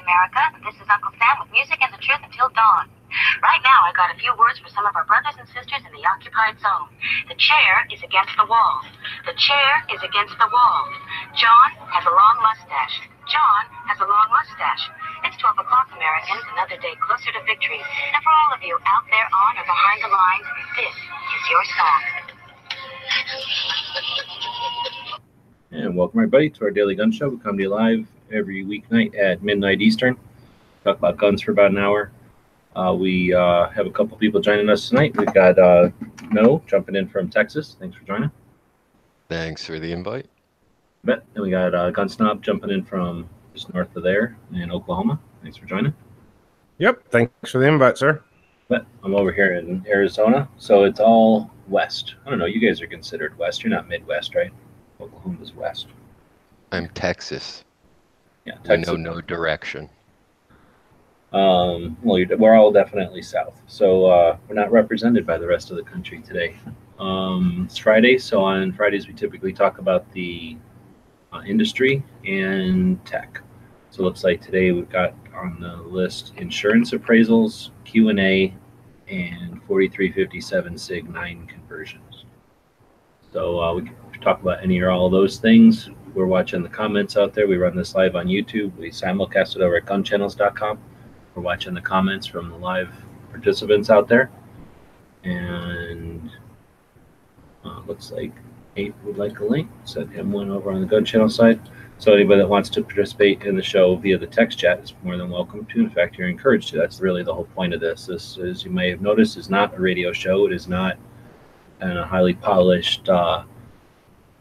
America. This is Uncle Sam with music and the truth until dawn. Right now, I got a few words for some of our brothers and sisters in the occupied zone. The chair is against the wall. The chair is against the wall. John has a long mustache. John has a long mustache. It's 12 o'clock, Americans, another day closer to victory. And for all of you out there on or behind the lines, this is your song. And welcome everybody to our daily gun show. We come to you live every weeknight at midnight Eastern. Talk about guns for about an hour. We have a couple people joining us tonight. We've got Noah jumping in from Texas. Thanks for joining. Thanks for the invite. Bet. And we got Gun Snob jumping in from just north of there in Oklahoma. Thanks for joining. Yep. Thanks for the invite, sir. Bet. I'm over here in Arizona, so it's all west. I don't know. You guys are considered west. You're not Midwest, right? Oklahoma's west. I'm Texas. Yeah, Texas. I know no direction. Well, we're all definitely south, so we're not represented by the rest of the country today. It's Friday, so on Fridays we typically talk about the industry and tech. So it looks like today we've got on the list insurance appraisals, Q&A, and 4357 SIG 9 conversions. So we can talk about any or all of those things. We're watching the comments out there. We run this live on YouTube. We simulcast it over at gunchannels.com. We're watching the comments from the live participants out there. And looks like 8 would like a link. Send him one over on the Gun Channel side. So anybody that wants to participate in the show via the text chat is more than welcome to. In fact, you're encouraged to. That's really the whole point of this. This, as you may have noticed, is not a radio show. It is not a highly polished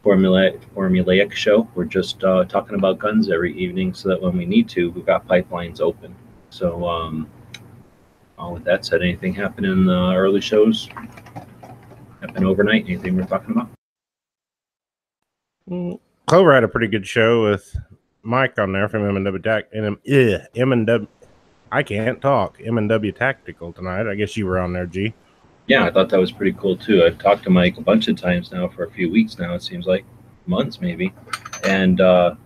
formulaic show. We're just talking about guns every evening so that when we need to, we've got pipelines open. So with that said, anything happen in the early shows? Happen overnight? Anything we're talking about? Clover had a pretty good show with Mike on there from M&W I can't talk. M&W Tactical tonight. I guess you were on there, G. Yeah, I thought that was pretty cool too. I've talked to Mike a bunch of times now for a few weeks now. It seems like months maybe. And the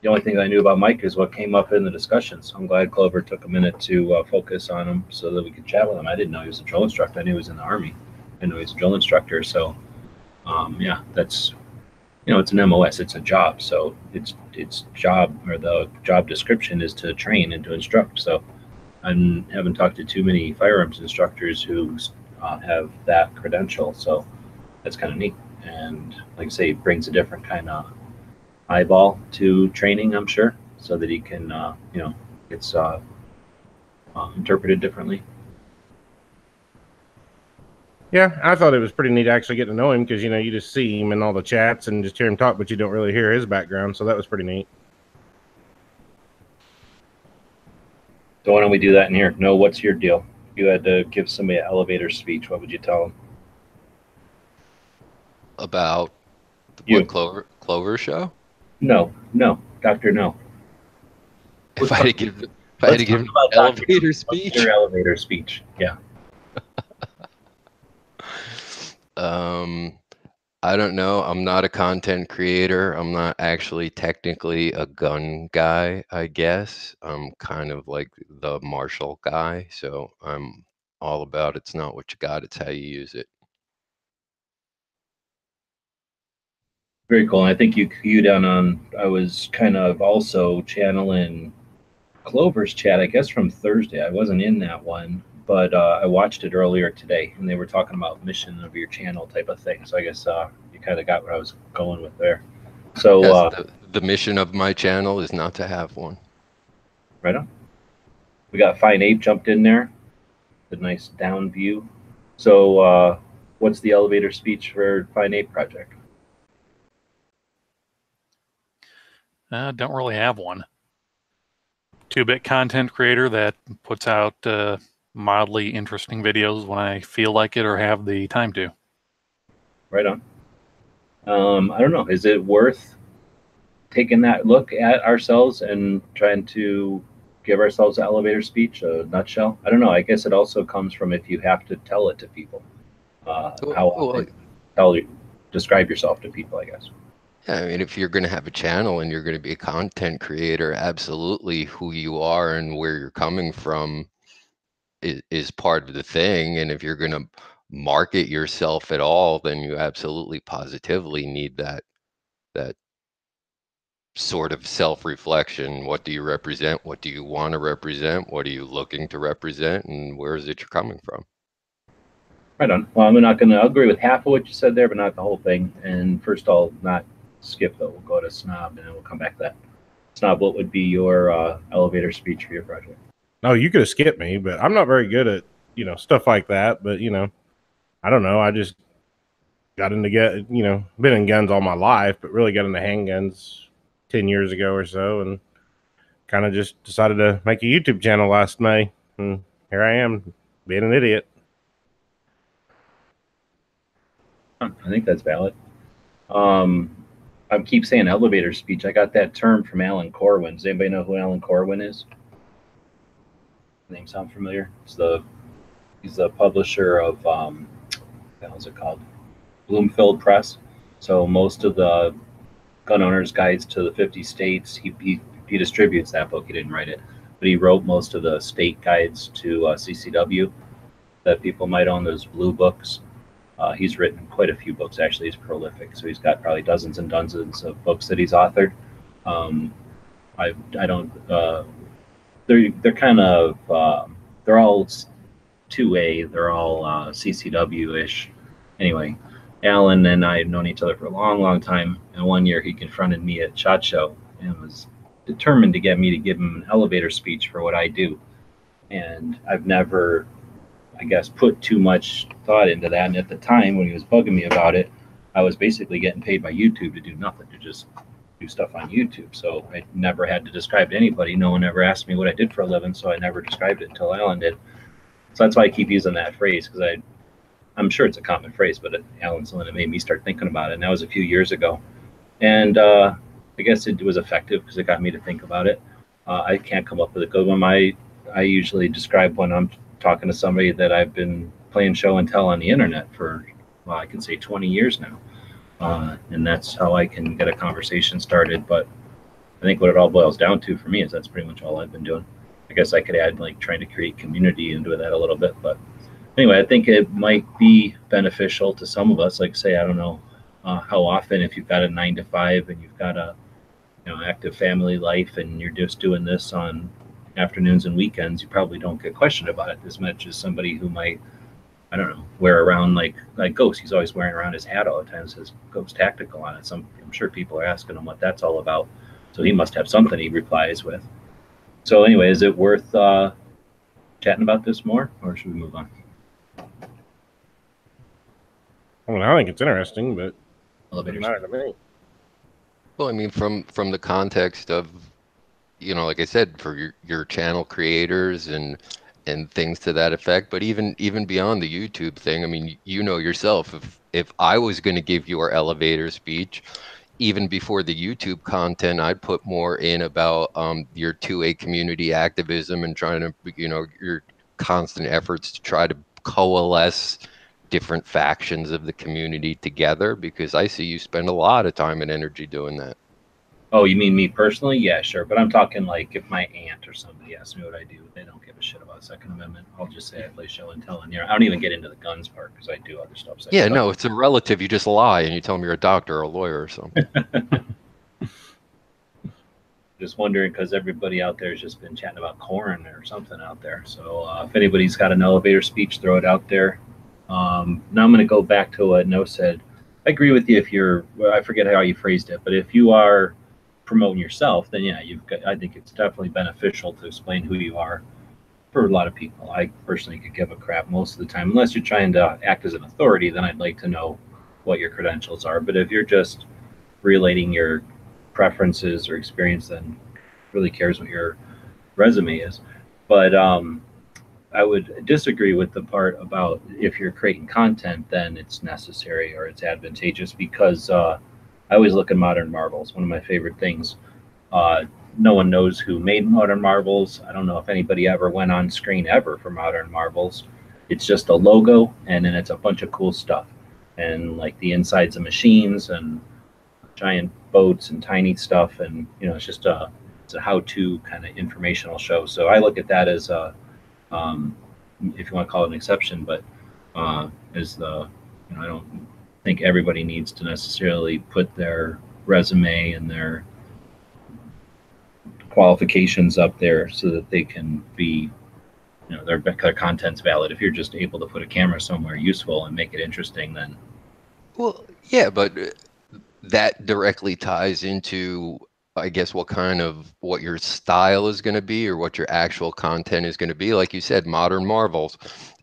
only thing I knew about Mike is what came up in the discussion. So I'm glad Clover took a minute to focus on him so that we could chat with him. I didn't know he was a drill instructor. I knew he was in the Army. I know he's a drill instructor. So yeah, that's, it's an MOS. It's a job. So its job, or the job description, is to train and to instruct. So I haven't talked to too many firearms instructors who have that credential. So that's kind of neat. And like I say, it brings a different kind of eyeball to training, I'm sure, so that he can, it's interpreted differently. Yeah, I thought it was pretty neat to actually get to know him because, you just see him in all the chats and just hear him talk, but you don't really hear his background. So that was pretty neat. So why don't we do that in here? No, what's your deal? You had to give somebody an elevator speech. What would you tell them? About what Clover show? No, Doctor, no. If I had to give an elevator speech? Your elevator speech, yeah. I don't know. I'm not a content creator. I'm not actually technically a gun guy, I guess. I'm kind of like the martial guy. So I'm all about it's not what you got, it's how you use it. Very cool. And I think you cued down on, I was kind of also channeling Clover's chat, I guess from Thursday. I wasn't in that one, but I watched it earlier today, and they were talking about mission of your channel type of thing. So I guess you kind of got what I was going with there. So yes, the mission of my channel is not to have one. Right on. We got Fine Ape jumped in there. The nice down view. So what's the elevator speech for Fine Ape project? Don't really have one. 2-bit content creator that puts out mildly interesting videos when I feel like it or have the time to. Right on. I don't know. Is it worth taking that look at ourselves and trying to give ourselves an elevator speech, a nutshell? I don't know. I guess it also comes from if you have to tell it to people. Describe yourself to people, I guess. Yeah, I mean, if you're going to have a channel and you're going to be a content creator, absolutely who you are and where you're coming from is part of the thing. And if you're going to market yourself at all, then you absolutely positively need that sort of self-reflection. What do you represent? What do you want to represent? What are you looking to represent? And where is it you're coming from? Right on. Well, I'm not going to agree with half of what you said there, but not the whole thing. And first, I'll not skip though. We'll go to Snob, and then we'll come back to that. Snob, what would be your elevator speech for your project? No, you could have skipped me, but I'm not very good at, stuff like that. But, I don't know. I just got into been in guns all my life, but really got into handguns 10 years ago or so, and kind of just decided to make a YouTube channel last May. And here I am being an idiot. I think that's valid. I keep saying elevator speech. I got that term from Alan Corwin. Does anybody know who Alan Corwin is? Name sound familiar? He's the publisher of what the hell is it called? Bloomfield Press. So most of the gun owners' guides to the 50 states, he distributes that book. He didn't write it, but he wrote most of the state guides to CCW that people might own. Those blue books. He's written quite a few books. Actually, he's prolific. So he's got probably dozens and dozens of books that he's authored. I don't. They're kind of they're all 2A. They're all CCW-ish. Anyway, Alan and I have known each other for a long, long time. And one year he confronted me at SHOT Show and was determined to get me to give him an elevator speech for what I do. And I've never, I guess, put too much thought into that. And at the time when he was bugging me about it, I was basically getting paid by YouTube to do nothing, to just do stuff on YouTube. So I never had to describe to anybody. No one ever asked me what I did for a living, so I never described it until Alan did. So that's why I keep using that phrase, because I'm sure it's a common phrase, but Alan's the one that made me start thinking about it. And that was a few years ago. And I guess it was effective because it got me to think about it. I can't come up with a good one. I usually describe when I'm talking to somebody that I've been playing show and tell on the internet for, well, I can say 20 years now. And that's how I can get a conversation started. But I think what it all boils down to for me is that's pretty much all I've been doing. I guess I could add like trying to create community into that a little bit. But anyway, I think it might be beneficial to some of us. Like say, I don't know how often, if you've got a 9 to 5 and you've got a active family life and you're just doing this on afternoons and weekends, you probably don't get questioned about it as much as somebody who might, I don't know, wear around like Ghost. He's always wearing around his hat all the time. It says Ghost Tactical on it. I'm sure people are asking him what that's all about. So he must have something he replies with. So anyway, is it worth chatting about this more, or should we move on? I mean, I think it's interesting, but Elevators. it doesn't matter to me. Well, I mean, from the context of, like I said, for your channel creators and things to that effect, but even beyond the YouTube thing, I mean, yourself, if I was going to give your elevator speech, even before the YouTube content, I'd put more in about your 2A community activism and trying to, your constant efforts to try to coalesce different factions of the community together, because I see you spend a lot of time and energy doing that. Oh, you mean me personally? Yeah, sure. But I'm talking like if my aunt or somebody asks me what I do, they don't give a shit about Second Amendment. I'll just say I play show and tell. And I don't even get into the guns part because I do other stuff. So yeah, no, it's a relative. You just lie and you tell them you're a doctor or a lawyer or something. Just wondering because everybody out there has just been chatting about corn or something out there. So if anybody's got an elevator speech, throw it out there. Now I'm going to go back to what No said. I agree with you if you're, I forget how you phrased it, but if you are promoting yourself, then yeah, I think it's definitely beneficial to explain who you are for a lot of people. I personally could give a crap most of the time, unless you're trying to act as an authority, then I'd like to know what your credentials are. But if you're just relating your preferences or experience, then really cares what your resume is. But I would disagree with the part about if you're creating content, then it's necessary or it's advantageous, because I always look at Modern Marvels, one of my favorite things. No one knows who made Modern Marvels. I don't know if anybody ever went on screen ever for Modern Marvels. It's just a logo, and then it's a bunch of cool stuff. And like the insides of machines and giant boats and tiny stuff, and it's just it's a how-to kind of informational show. So I look at that as a, if you want to call it an exception, but as the, I don't think everybody needs to necessarily put their resume and their qualifications up there so that they can be, their content's valid. If you're just able to put a camera somewhere useful and make it interesting, then Well, yeah, but that directly ties into, I guess, what your style is going to be, or what your actual content is going to be. Like you said, Modern Marvels,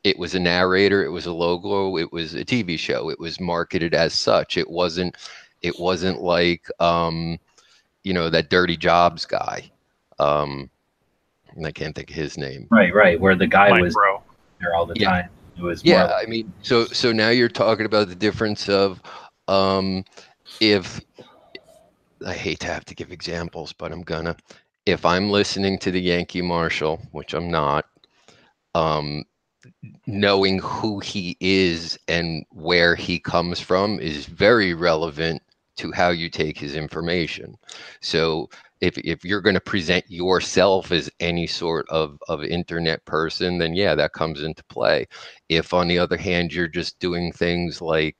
it was a narrator, it was a logo, it was a TV show, it was marketed as such. It wasn't like that Dirty Jobs guy. And I can't think of his name. Right, where the guy was Micro. there all the Yeah. time. It was Yeah, more I mean, so now you're talking about the difference of, if I hate to have to give examples, but I'm gonna. If I'm listening to the Yankee Marshal, which I'm not, knowing who he is and where he comes from is very relevant to how you take his information. So if you're going to present yourself as any sort of internet person, then yeah, that comes into play. If on the other hand, you're just doing things like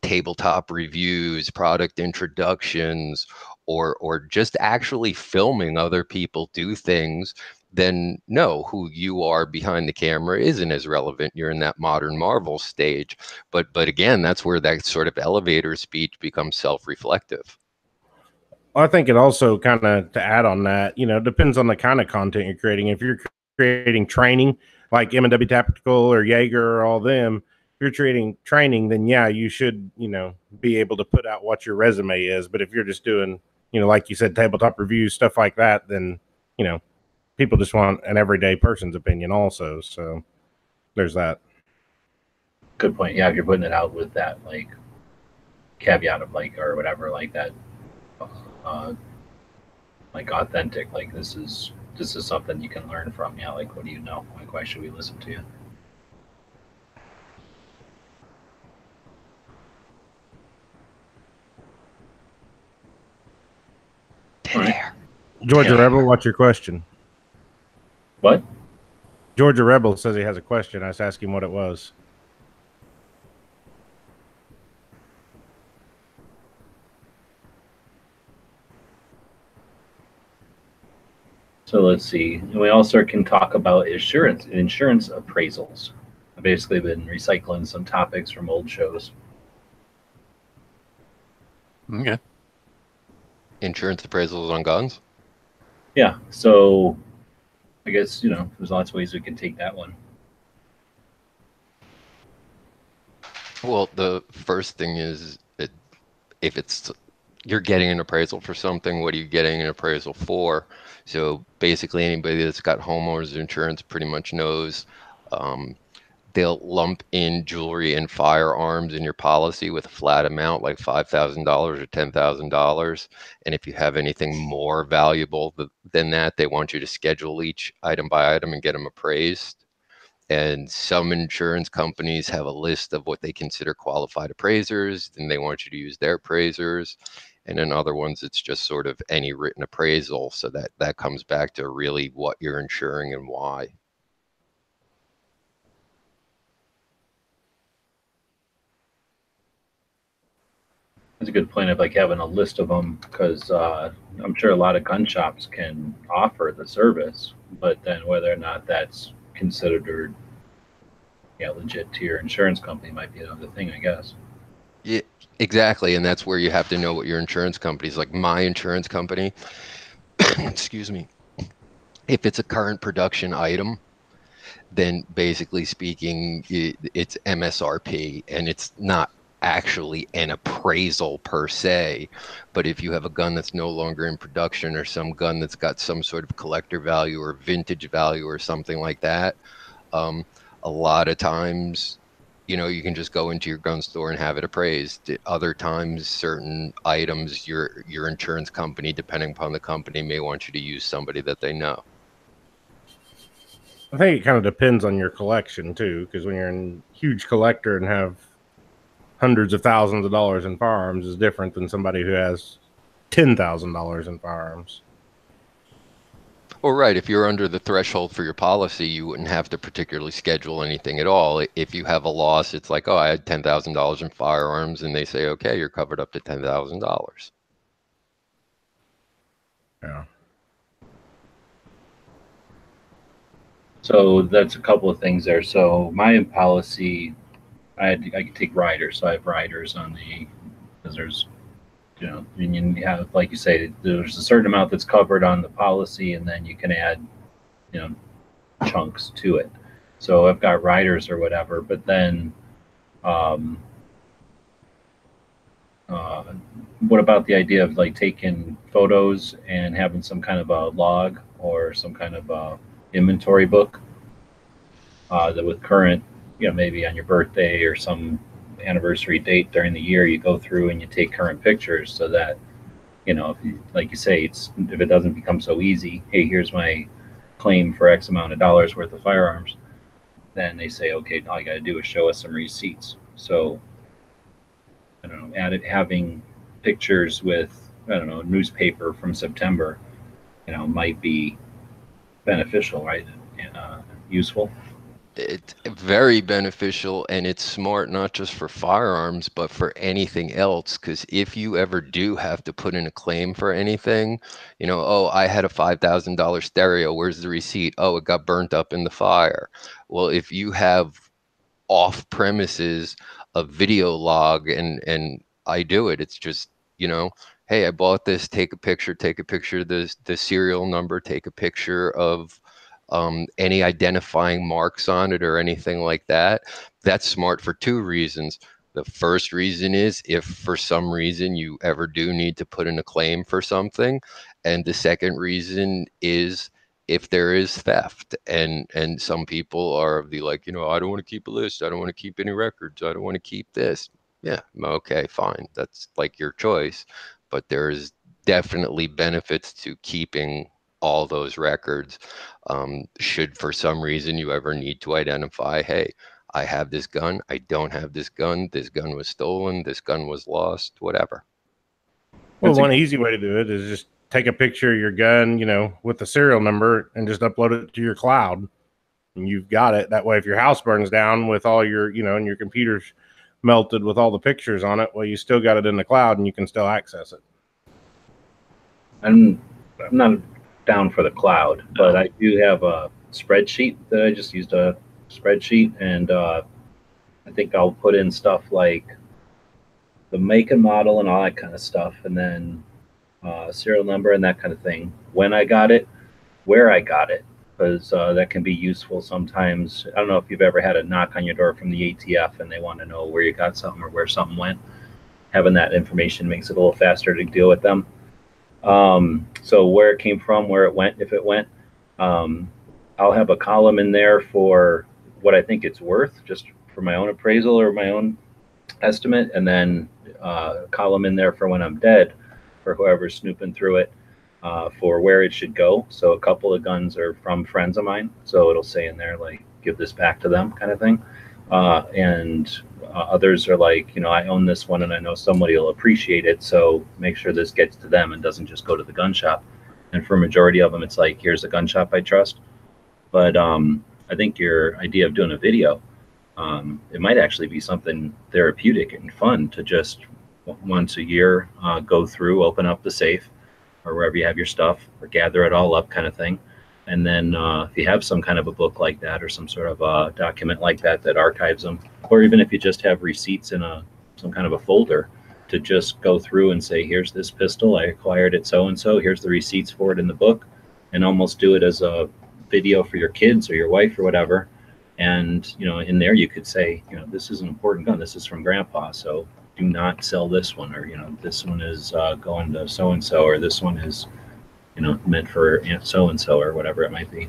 tabletop reviews, product introductions, or just actually filming other people do things, then no, who you are behind the camera isn't as relevant. You're in that Modern Marvel stage. But again, that's where that sort of elevator speech becomes self-reflective. I think it also kind of, to add on that, depends on the kind of content you're creating. If you're creating training like M&W Tactical or Jaeger or all them, if you're creating training, then yeah, you should, be able to put out what your resume is. But if you're just doing, like you said, tabletop reviews, stuff like that, then, people just want an everyday person's opinion also. So there's that. good point. Yeah, if you're putting it out with that like caveat of like or whatever like that, like authentic, like this is something you can learn from. Yeah, like what do you know? Like why should we listen to you? There. Georgia Yeah. Rebel, what's your question? What? Georgia Rebel says he has a question. I was asking what it was. So let's see. And we also can talk about insurance appraisals. I've basically been recycling some topics from old shows. Okay. Insurance appraisals on guns? Yeah. So I guess, there's lots of ways we can take that one. Well, the first thing is, if you're getting an appraisal for something, what are you getting an appraisal for? So basically, anybody that's got homeowners insurance pretty much knows they'll lump in jewelry and firearms in your policy with a flat amount, like $5,000 or $10,000. And if you have anything more valuable than that, they want you to schedule each item by item and get them appraised. And some insurance companies have a list of what they consider qualified appraisers, and they want you to use their appraisers. And in other ones, it's just sort of any written appraisal. So that comes back to really what you're insuring and why. That's a good point of like having a list of them, because I'm sure a lot of gun shops can offer the service, but then whether or not that's considered legit to your insurance company might be another thing, I guess. Yeah, exactly. And that's where you have to know what your insurance company is. Like my insurance company, excuse me, if it's a current production item, then basically speaking, it's MSRP, and it's not actually an appraisal per se. But if you have a gun that's no longer in production, or some gun that's got some sort of collector value or vintage value or something like that, a lot of times, you can just go into your gun store and have it appraised. Other times, certain items, your insurance company, depending upon the company, may want you to use somebody that they know. I think it kind of depends on your collection too, because when you're a huge collector and have hundreds of thousands of dollars in firearms is different than somebody who has $10,000 in firearms. Well, right. If you're under the threshold for your policy, you wouldn't have to particularly schedule anything at all. If you have a loss, it's like, oh, I had $10,000 in firearms, and they say, okay, you're covered up to $10,000. Yeah. So that's a couple of things there. So my policy, I could take riders. So I have riders on the, because there's, you know, you have, like you say, there's a certain amount that's covered on the policy, and then you can add, you know, chunks to it. So I've got riders or whatever, but then, what about the idea of like taking photos and having some kind of a log or some kind of a inventory book that with current, you know, maybe on your birthday or some anniversary date during the year, you go through and you take current pictures so that, you know, if you, like you say, if it doesn't become so easy, hey, here's my claim for X amount of dollars worth of firearms, then they say, okay, all you got to do is show us some receipts. So, I don't know, having pictures with, I don't know, newspaper from September, you know, might be beneficial, right? And useful. It's very beneficial, and it's smart not just for firearms, but for anything else. Because if you ever do have to put in a claim for anything, you know, oh, I had a $5,000 stereo. Where's the receipt? Oh, it got burnt up in the fire. Well, if you have off premises a video log, and I do it, it's just, you know, hey, I bought this, take a picture of the serial number, take a picture of any identifying marks on it or anything like that. That's smart for two reasons. The first reason is if for some reason you ever do need to put in a claim for something. And the second reason is if there is theft, and some people are the like, you know, I don't want to keep a list. I don't want to keep any records. I don't want to keep this. Yeah. Okay, fine. That's like your choice. But there's definitely benefits to keeping all those records. Should for some reason you ever need to identify, hey, I have this gun, I don't have this gun was stolen, this gun was lost, whatever. Well, one easy way to do it is just take a picture of your gun, you know, with the serial number and just upload it to your cloud. And you've got it. That way, if your house burns down with all your, you know, and your computer's melted with all the pictures on it, well, you still got it in the cloud and you can still access it. I'm not down for the cloud, but I do have a spreadsheet that I just used a spreadsheet, and I think I'll put in stuff like the make and model and all that kind of stuff, and then serial number and that kind of thing, when I got it, where I got it, because that can be useful sometimes. I don't know if you've ever had a knock on your door from the ATF and they want to know where you got something or where something went. Having that information makes it a little faster to deal with them. So where it came from, where it went, if it went, I'll have a column in there for what I think it's worth, just for my own appraisal or my own estimate, and then a column in there for when I'm dead, for whoever's snooping through it, for where it should go. So a couple of guns are from friends of mine, so it'll say in there like, give this back to them kind of thing. And others are like, you know, I own this one and I know somebody will appreciate it, so make sure this gets to them and doesn't just go to the gun shop. And for a majority of them, it's like, here's a gun shop I trust. But I think your idea of doing a video, it might actually be something therapeutic and fun to just once a year go through, open up the safe or wherever you have your stuff, or gather it all up kind of thing. And then if you have some kind of a book like that or some sort of a document like that that archives them, or even if you just have receipts in some kind of a folder, to just go through and say, here's this pistol, I acquired it so-and-so, here's the receipts for it in the book, and almost do it as a video for your kids or your wife or whatever. And, you know, in there you could say, you know, this is an important gun, this is from grandpa, so do not sell this one, or, you know, this one is going to so-and-so, or this one is, you know, meant for Aunt so-and-so or whatever it might be.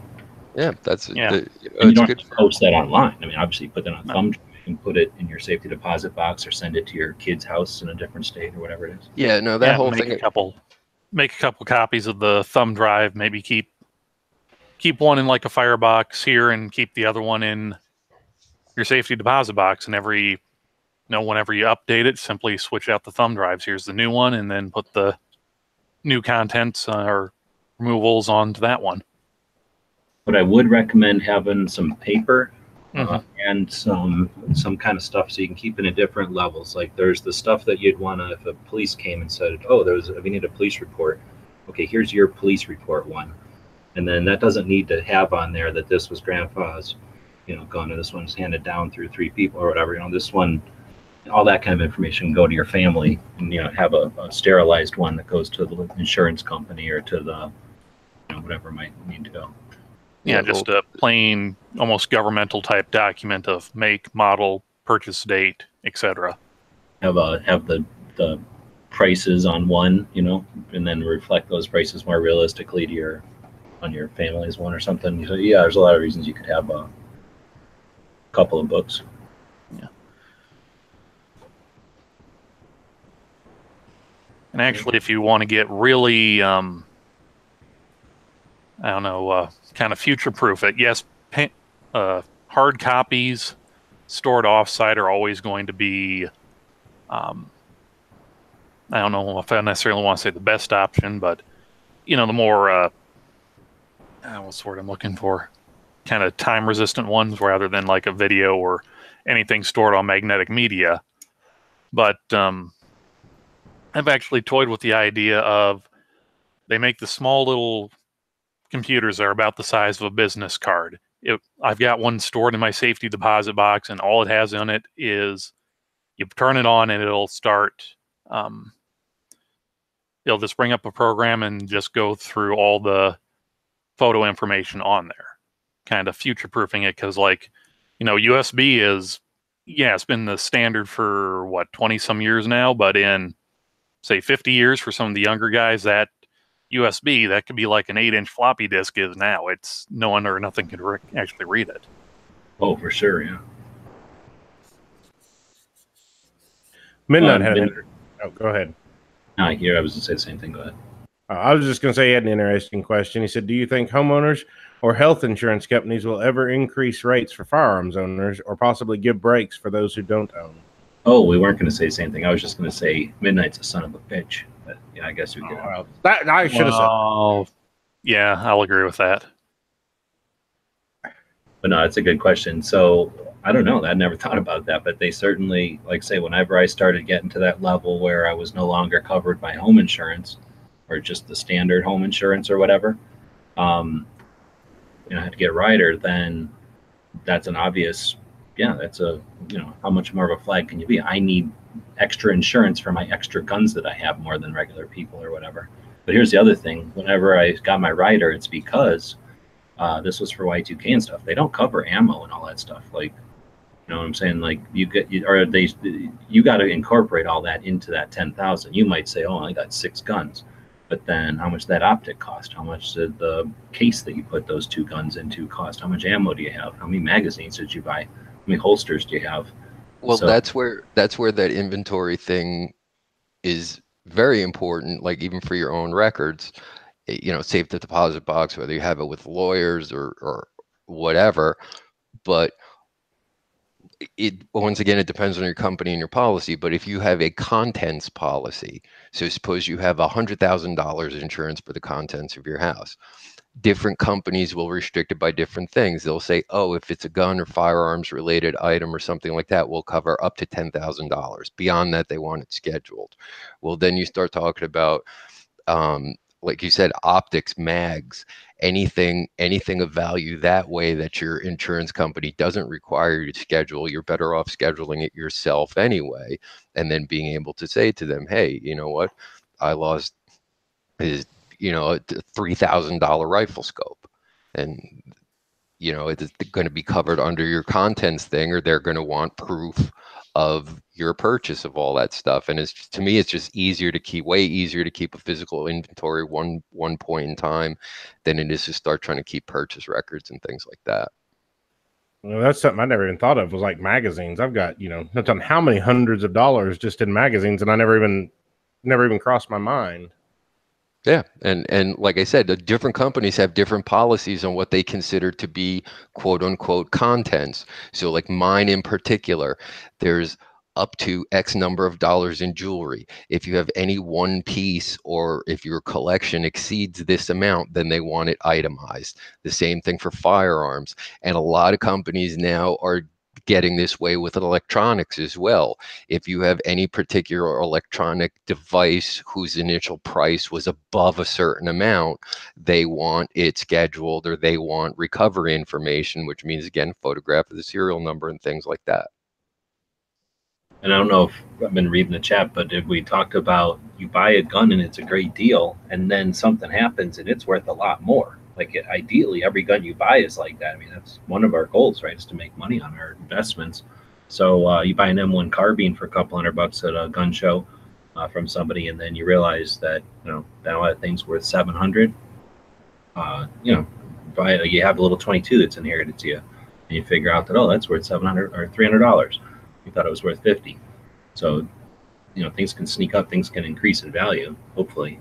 Yeah, that's Yeah. And you don't have to post that online. I mean, obviously put that on a thumb drive and put it in your safety deposit box, or send it to your kid's house in a different state or whatever it is. Yeah, no, that whole make thing. make a couple copies of the thumb drive, maybe keep one in like a firebox here and keep the other one in your safety deposit box, and every whenever you update it, simply switch out the thumb drives. Here's the new one, and then put the new contents or removals onto that one. But I would recommend having some paper and some kind of stuff so you can keep it at different levels. Like there's the stuff that you'd want to, if a police came and said, oh, we need a police report. Okay, here's your police report one. And then that doesn't need to have on there that this was grandpa's, gun, and this one's handed down through 3 people or whatever. This one, all that kind of information can go to your family, and have a sterilized one that goes to the insurance company or to the whatever might need to go. Yeah, just a plain, almost governmental type document of make, model, purchase date, etc. Have the prices on one, and then reflect those prices more realistically to on your family's one or something. So yeah, there's a lot of reasons you could have a couple of books. Yeah. And actually, if you want to get really, kind of future-proof it, yes, hard copies stored off-site are always going to be, I don't know if I necessarily want to say the best option, but, the more, what's the word I'm looking for? Kind of time-resistant ones rather than like a video or anything stored on magnetic media. But I've actually toyed with the idea of they make the small little computers that are about the size of a business card. I've got one stored in my safety deposit box, and all it has on it is you turn it on and it'll start. It'll just bring up a program and just go through all the photo information on there, kind of future-proofing it, because USB is, it's been the standard for 20-some years now, but in say 50 years for some of the younger guys, that USB, that could be like an 8-inch floppy disk is now. It's no one or nothing can actually read it. Oh, for sure, yeah. Midnight had go ahead. No, I was going to say the same thing. Go ahead. I was just going to say he had an interesting question. He said, do you think homeowners or health insurance companies will ever increase rates for firearms owners or possibly give breaks for those who don't own? Oh, we weren't going to say the same thing. I was just going to say Midnight's a son of a bitch. But yeah, I guess we could. That I should have said. Oh, yeah, I'll agree with that. But no, it's a good question. So I don't know. I never thought about that, but they certainly, whenever I started getting to that level where I was no longer covered by home insurance or just the standard home insurance or whatever, I had to get a rider, then that's an obvious, that's a, how much more of a flag can you be? I need extra insurance for my extra guns that I have more than regular people or whatever. But here's the other thing. Whenever I got my rider, it's because this was for Y2K and stuff. They don't cover ammo and all that stuff. You know what I'm saying? You got to incorporate all that into that 10,000. You might say, oh, I got 6 guns. But then how much did that optic cost? How much did the case that you put those 2 guns into cost? How much ammo do you have? How many magazines did you buy? How many holsters do you have? Well, so that's where that inventory thing is very important, even for your own records, save the deposit box, whether you have it with lawyers or whatever. But once again, it depends on your company and your policy. But if you have a contents policy, so suppose you have $100,000 insurance for the contents of your house, different companies will restrict it by different things. They'll say, oh, if it's a gun or firearms related item or something like that, we'll cover up to $10,000. Beyond that, they want it scheduled. Well, then you start talking about, like you said, optics, mags, anything of value that way that your insurance company doesn't require you to schedule. You're better off scheduling it yourself anyway, and then being able to say to them, hey, you know what, I lost his a $3,000 rifle scope, and it's going to be covered under your contents thing, or they're going to want proof of your purchase of all that stuff. And to me, it's just way easier to keep a physical inventory one point in time than it is to start trying to keep purchase records and things like that. Well, that's something I never even thought of, was magazines. I've got, not on how many hundreds of dollars just in magazines, and I never even crossed my mind. Yeah, and like I said, the different companies have different policies on what they consider to be quote unquote contents. So mine in particular, there's up to X number of dollars in jewelry. If you have any one piece or if your collection exceeds this amount, then they want it itemized. The same thing for firearms. And a lot of companies now are getting this way with electronics as well. If you have any particular electronic device whose initial price was above a certain amount, they want it scheduled, or they want recovery information, which means, again, photograph of the serial number and things like that. And I don't know if I've been reading the chat, but if we talked about you buy a gun and it's a great deal, and then something happens and it's worth a lot more. Like ideally, every gun you buy is like that. I mean, that's one of our goals, right? Is to make money on our investments. So you buy an M1 carbine for a couple $100 at a gun show from somebody, and then you realize that now that thing's worth $700. You have a little 22 that's inherited to you, and you figure out that that's worth $700 or $300. You thought it was worth 50. So things can sneak up, things can increase in value, hopefully,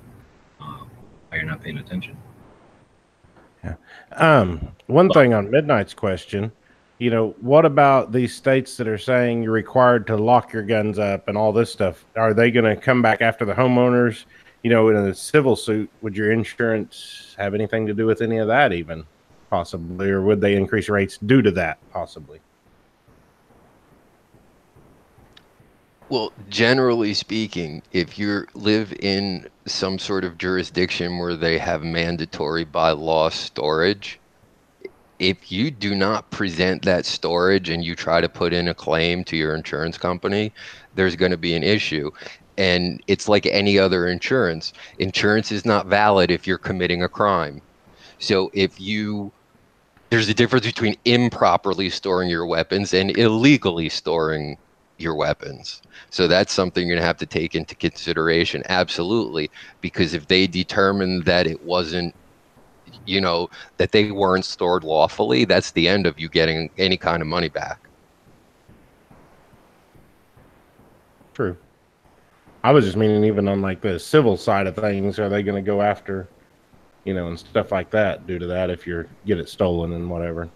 while you're not paying attention. Yeah. One thing on Midnight's question, what about these states that are saying you're required to lock your guns up and all this stuff? Are they going to come back after the homeowners? In a civil suit, would your insurance have anything to do with any of that even, possibly? Or would they increase rates due to that, possibly? Well, generally speaking, if you live in some sort of jurisdiction where they have mandatory by law storage, if you do not present that storage and you try to put in a claim to your insurance company, there's going to be an issue. And it's like any other insurance. Insurance is not valid if you're committing a crime. So there's a difference between improperly storing your weapons and illegally storing your weapons. So that's something you're going to have to take into consideration. Absolutely. Because if they determine that it wasn't, that they weren't stored lawfully, that's the end of you getting any kind of money back. True. I was just meaning even on like the civil side of things, are they going to go after, and stuff like that due to that if you get it stolen and whatever?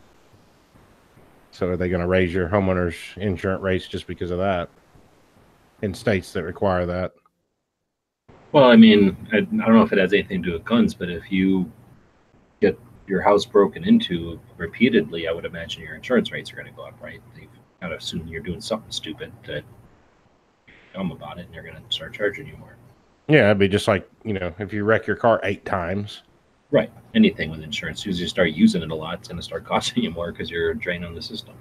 So are they going to raise your homeowner's insurance rates just because of that in states that require that? Well, I mean, I don't know if it has anything to do with guns, but if you get your house broken into repeatedly, I would imagine your insurance rates are going to go up, right? They've got to assume you're doing something stupid that dumb about it, and they're going to start charging you more. Yeah, it'd be just like, if you wreck your car 8 times. Right. Anything with insurance, as you start using it a lot, it's going to start costing you more because you're a drain on the system.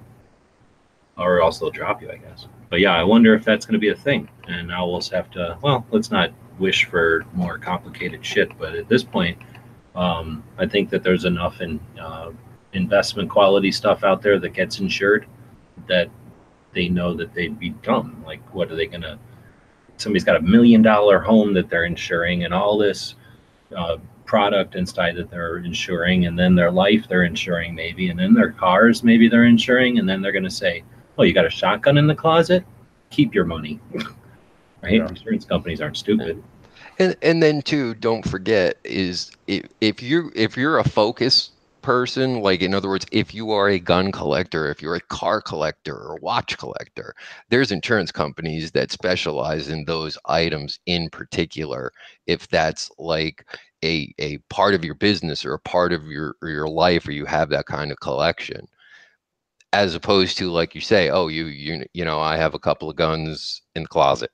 Or else they'll drop you, I guess. But yeah, I wonder if that's going to be a thing. And now we'll just have to, let's not wish for more complicated shit. But at this point, I think that there's enough in investment quality stuff out there that gets insured that they know that they'd be dumb. Like, what are they going to, somebody's got $1 million home that they're insuring and all this product inside that they're insuring, and then their life they're insuring maybe, and then their cars maybe they're insuring, and then they're going to say, you got a shotgun in the closet? Keep your money. Right? Yeah. Insurance companies aren't stupid. And then too, don't forget, is if you're a focus person, like in other words, if you are a gun collector, if you're a car collector or watch collector, there's insurance companies that specialize in those items in particular. If that's like a part of your business or a part of your life, or you have that kind of collection, as opposed to, like you say, I have a couple of guns in the closet.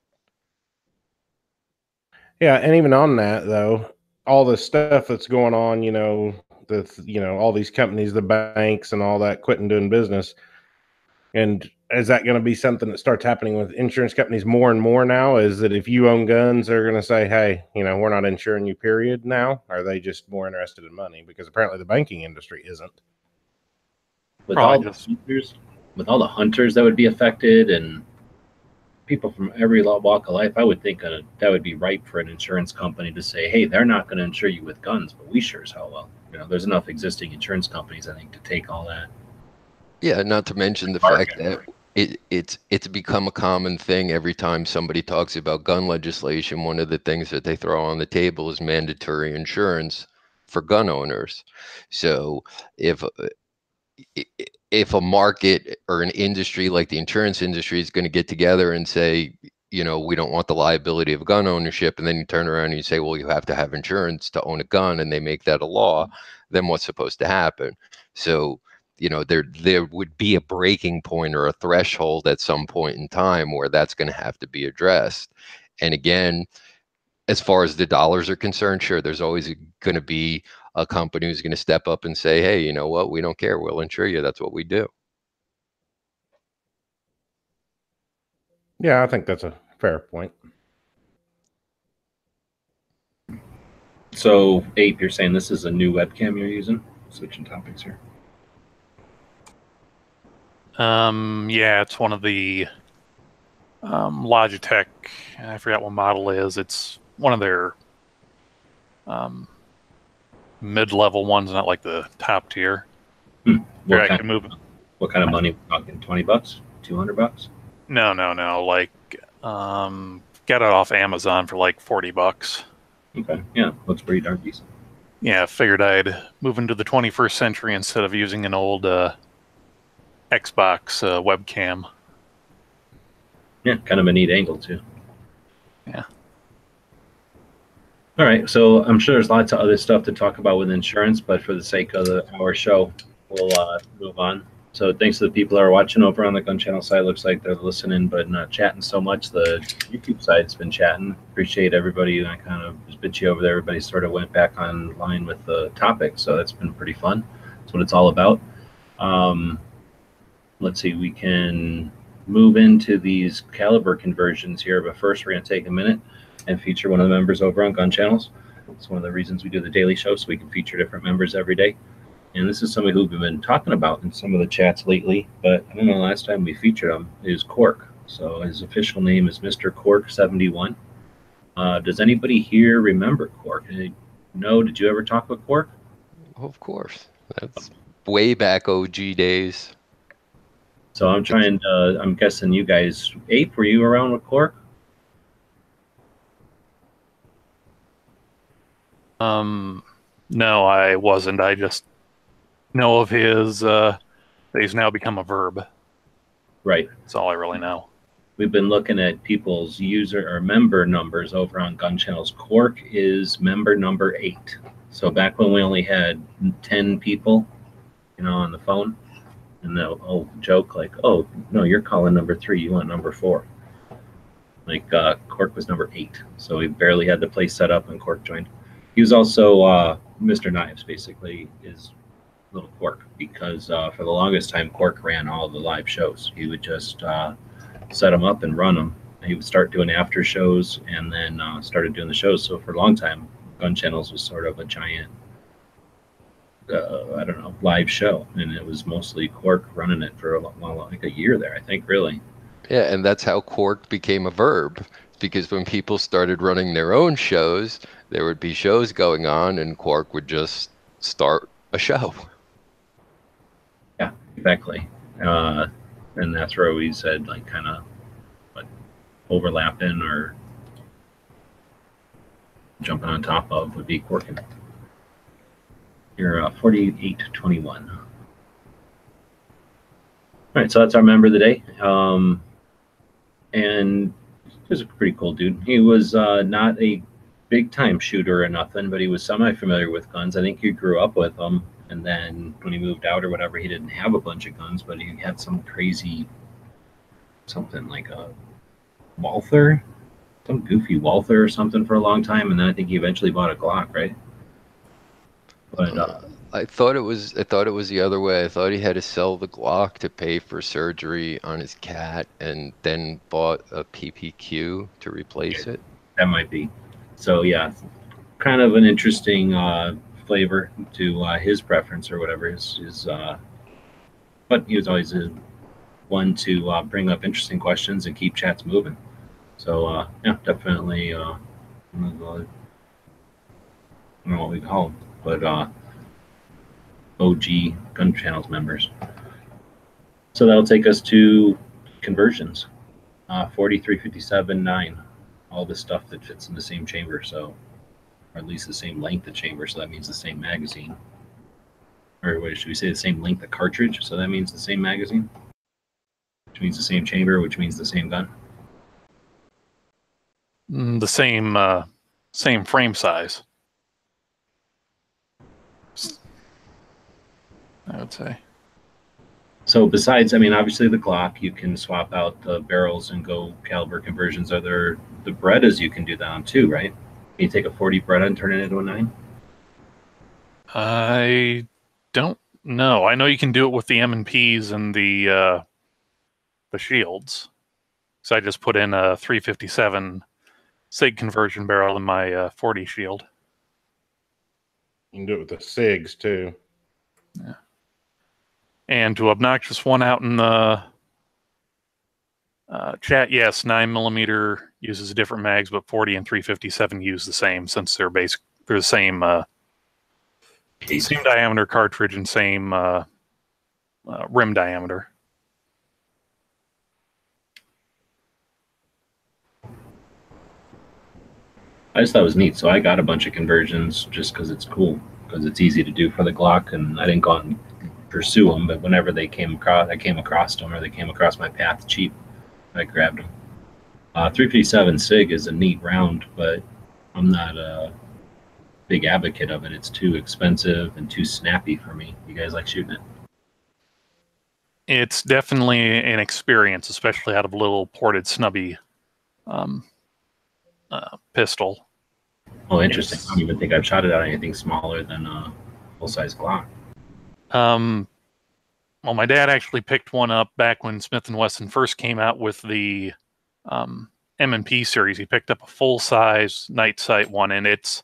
Yeah, and even on that though, all the stuff that's going on, all these companies, the banks and all that quitting doing business. And is that going to be something that starts happening with insurance companies more and more now? Is that if you own guns, they're going to say, hey, we're not insuring you, period, now? Are they just more interested in money? Because apparently the banking industry isn't. With all the hunters that would be affected and people from every walk of life, I would think that would be ripe for an insurance company to say, hey, they're not going to insure you with guns, but we sure as hell will. There's enough existing insurance companies, I think, to take all that. Yeah, not to mention the fact that it's become a common thing. Every time somebody talks about gun legislation, one of the things that they throw on the table is mandatory insurance for gun owners. So if if a market or an industry like the insurance industry is going to get together and say, you know, we don't want the liability of gun ownership, and then you turn around and you say, well, you have to have insurance to own a gun, and they make that a law, then what's supposed to happen? So, you know, there would be a breaking point or a threshold at some point in time where that's going to have to be addressed. And again, as far as the dollars are concerned, sure, there's always going to be a company who's going to step up and say, hey, you know what, we don't care, we'll insure you, that's what we do. Yeah, I think that's a fair point. So, Ape, you're saying this is a new webcam you're using? Switching topics here. Yeah, it's one of the Logitech. I forgot what model it is. It's one of their mid-level ones, not like the top tier. What kind of money? Talking $20, $200? No. Like, got it off Amazon for like $40. Okay, yeah, looks pretty darn decent. Yeah, figured I'd move into the 21st century instead of using an old Xbox webcam. Yeah, kind of a neat angle too. Yeah. All right, so I'm sure there's lots of other stuff to talk about with insurance, but for the sake of our show, we'll move on. So thanks to the people that are watching over on the Gun Channel side. Looks like they're listening but not chatting so much. The YouTube side's been chatting. Appreciate everybody. I kind of was bitchy over there. Everybody sort of went back online with the topic, so that's been pretty fun. That's what it's all about. Let's see, we can move into these caliber conversions here, but first we're going to take a minute and feature one of the members over on Gun Channels. It's one of the reasons we do the daily show, so we can feature different members every day. And this is somebody who we've been talking about in some of the chats lately, but I don't know, last time we featured him is Cork. So his official name is Mr. Cork71. Does anybody here remember Cork? No, did you ever talk with Cork? Of course. That's way back OG days. So I'm trying to, I'm guessing you guys, Ape, were you around with Cork? No, I wasn't. I just know of his, that he's now become a verb. Right. That's all I really know. We've been looking at people's user or member numbers over on Gun Channels. Cork is member number 8. So back when we only had 10 people, you know, on the phone, and they'll joke like, "Oh no, you're calling number 3. You want number 4." Like Cork was number 8, so we barely had the place set up, and Cork joined. He was also Mr. Knives, basically, is little Cork, because for the longest time, Cork ran all the live shows. He would just set them up and run them. He would start doing after shows, and then started doing the shows. So for a long time, Gun Channels was sort of a giant, I don't know, live show, and it was mostly Cork running it for like a year there, I think, really. Yeah, and that's how Cork became a verb, because when people started running their own shows, there would be shows going on, and Cork would just start a show. Yeah, exactly. And that's where we said, like, kind of like overlapping or jumping on top of would be Corking. You're 4821. All right, so that's our member of the day. And he was a pretty cool dude. He was not a big-time shooter or nothing, but he was semi-familiar with guns. I think he grew up with them. And then when he moved out or whatever, he didn't have a bunch of guns, but he had some crazy, something like a Walther, some goofy Walther or something for a long time. And then I think he eventually bought a Glock, right? But I thought it was the other way. I thought he had to sell the Glock to pay for surgery on his cat, and then bought a PPQ to replace it. That might be. So yeah, kind of an interesting flavor to his preference or whatever his but he was always one to bring up interesting questions and keep chats moving. So yeah, definitely I don't know what we call them, but OG Gun Channels members. So that'll take us to conversions. 4357.9, all the stuff that fits in the same chamber, so, or at least the same length of chamber, so that means the same magazine. Or what, should we say the same length of cartridge? So that means the same magazine, which means the same chamber, which means the same gun. The same frame size, I would say. So besides, I mean, obviously the Glock, you can swap out the barrels and go caliber conversions. Are there the Berettas you can do that on too, right? Can you take a 40 Beretta and turn it into a 9? I don't know. I know you can do it with the M&Ps and the shields. So I just put in a 357 SIG conversion barrel in my 40 shield. You can do it with the SIGs too. Yeah. And to obnoxious one out in the chat, yes, 9mm uses different mags, but 40 and 357 use the same, since they're the same same diameter cartridge and same rim diameter. I just thought it was neat. So I got a bunch of conversions just because it's cool, because it's easy to do for the Glock, and I didn't go out and pursue them, but whenever they came across, I came across them, or they came across my path cheap, I grabbed them. 357 SIG is a neat round, but I'm not a big advocate of it. It's too expensive and too snappy for me. You guys like shooting it? It's definitely an experience, especially out of a little ported snubby pistol. Oh, interesting. I don't even think I've shot it at anything smaller than a full-size Glock. Well, my dad actually picked one up back when Smith & Wesson first came out with the M&P series. He picked up a full-size night sight one, and it's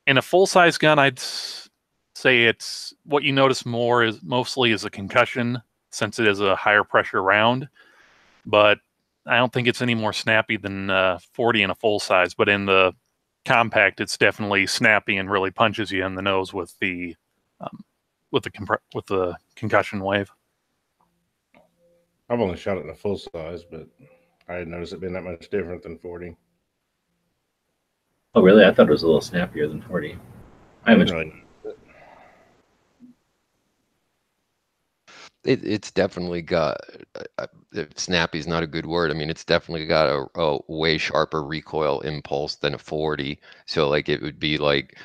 in a full-size gun, I'd say it's what you notice more is mostly is a concussion, since it is a higher pressure round. But I don't think it's any more snappy than 40 in a full size. But in the compact, it's definitely snappy and really punches you in the nose with the concussion wave. I've only shot it in a full size, but I didn't notice it being that much different than 40. Oh, really? I thought it was a little snappier than 40. I haven't. Really. It's definitely got snappy is not a good word. I mean, it's definitely got a way sharper recoil impulse than a 40. So like it would be like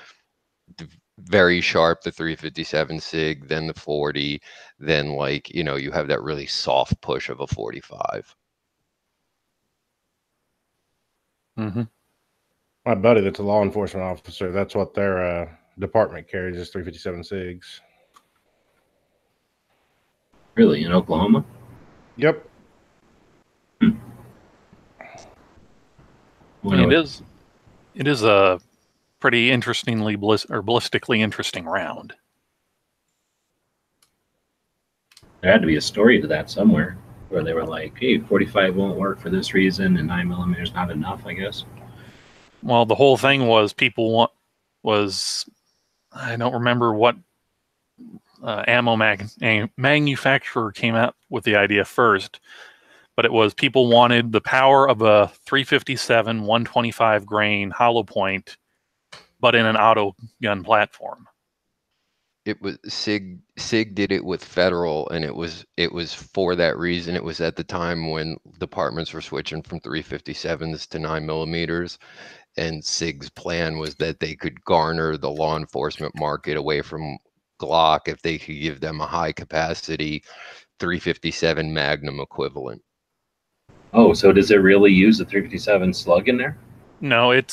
very sharp, the 357 SIG, then the 40, then like, you know, you have that really soft push of a 45. Mm-hmm. My buddy that's a law enforcement officer, that's what their department carries, is 357 SIGs. Really? In Oklahoma? Yep. It is a pretty interestingly ballistically interesting round. There had to be a story to that somewhere, where they were like, hey, 45 won't work for this reason, and 9mm is not enough, I guess. Well, the whole thing was I don't remember what ammo manufacturer came out with the idea first, but it was people wanted the power of a 357 125 grain hollow point, but in an auto gun platform. It was SIG did it with Federal, and it was for that reason. It was at the time when departments were switching from 357s to 9mm, and SIG's plan was that they could garner the law enforcement market away from Glock if they could give them a high capacity 357 Magnum equivalent. Oh, so does it really use a 357 slug in there? No, it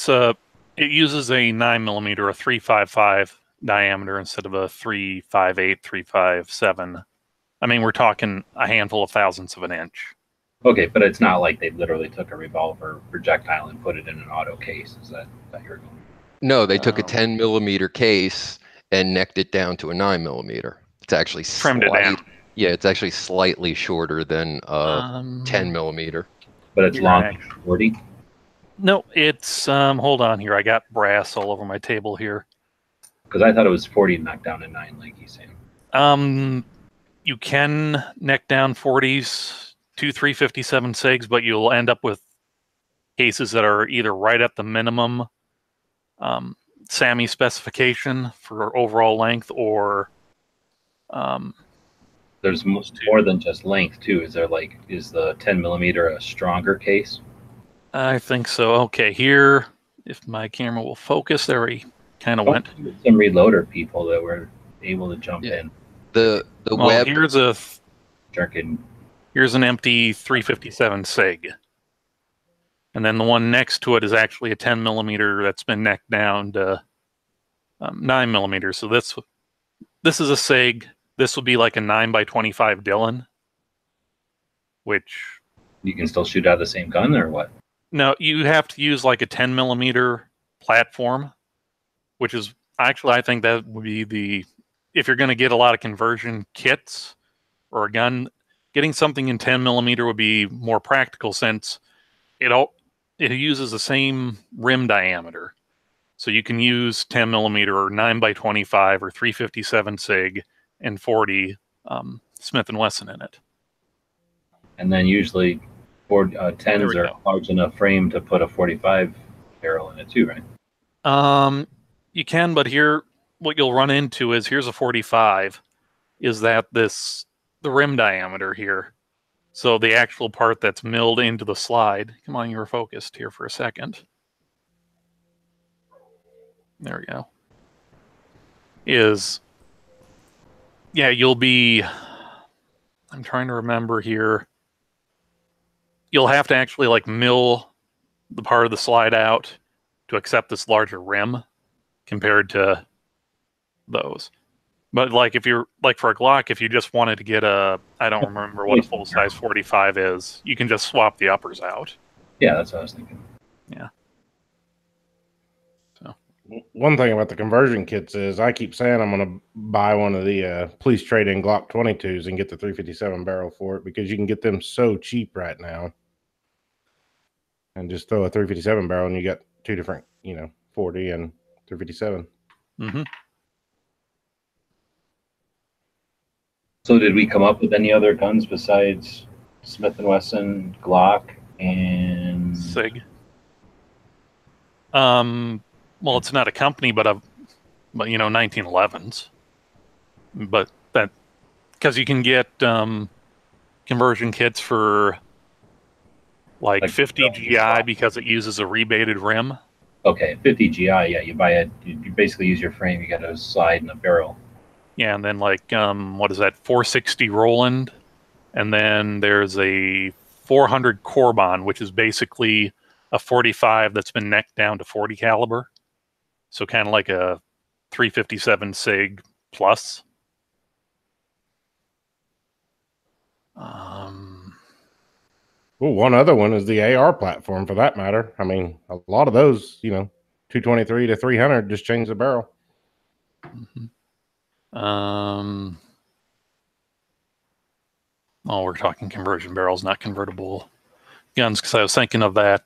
uses a 9mm, a 355 diameter instead of a 358, 357. I mean, we're talking a handful of thousandths of an inch. Okay, but it's not like they literally took a revolver projectile and put it in an auto case. Is that you're going? No, they took a 10mm case and necked it down to a 9mm. It's actually trimmed it down. Yeah, it's actually slightly shorter than 10mm. But it's long 40? No, it's hold on here. I got brass all over my table here. Because I thought it was 40 knocked down to 9, like he's saying. You can neck down 40s to 357 SIGs, but you'll end up with cases that are either right at the minimum SAMI specification for overall length, or There's more than just length too. Is there is the 10 millimeter a stronger case? I think so. Okay, here, if my camera will focus, there we kind of went. Some reloader people that were able to jump in. The Well, web. here's an empty 357 SIG. And then the one next to it is actually a 10 millimeter that's been necked down to 9 millimeters. So this is a SIG. This would be like a 9x25 Dillon, which you can still shoot out of the same gun, or what? No, you have to use like a 10 millimeter platform, which is actually, I think that would be if you're going to get a lot of conversion kits or a gun, getting something in 10 millimeter would be more practical since it uses the same rim diameter. So you can use 10 millimeter or 9x25 or 357 SIG and 40 Smith & Wesson in it. And then usually 10s are large enough frame to put a 45 barrel in it too, right? You can, but here what you'll run into is here's a 45, is that the rim diameter here. So the actual part that's milled into the slide. Come on, you were focused here for a second. There we go. You'll be, I'm trying to remember here. You'll have to actually like mill the part of the slide out to accept this larger rim compared to those. But like if you're like for a Glock, if you just wanted to get I don't remember what a full size 45 is, you can just swap the uppers out. Yeah, that's what I was thinking. Yeah. So one thing about the conversion kits is I keep saying I'm going to buy one of the police trade-in Glock 22s and get the 357 barrel for it because you can get them so cheap right now. And just throw a 357 barrel and you got two different, 40 and 357. Mm-hmm. So did we come up with any other guns besides Smith & Wesson, Glock, and SIG? Well, it's not a company, but 1911s. But that because you can get conversion kits for like 50 GI because it uses a rebated rim. Okay, 50 GI, yeah, you buy it. You basically use your frame. You got a slide and a barrel. Yeah, and then like what is that? 460 Roland, and then there's a 400 Corbon, which is basically a 45 that's been necked down to 40 caliber. So kind of like a 357 SIG plus. Well, one other one is the AR platform for that matter. I mean, a lot of those, 223 to 300 just change the barrel. Mm-hmm. We're talking conversion barrels, not convertible guns, because I was thinking of that.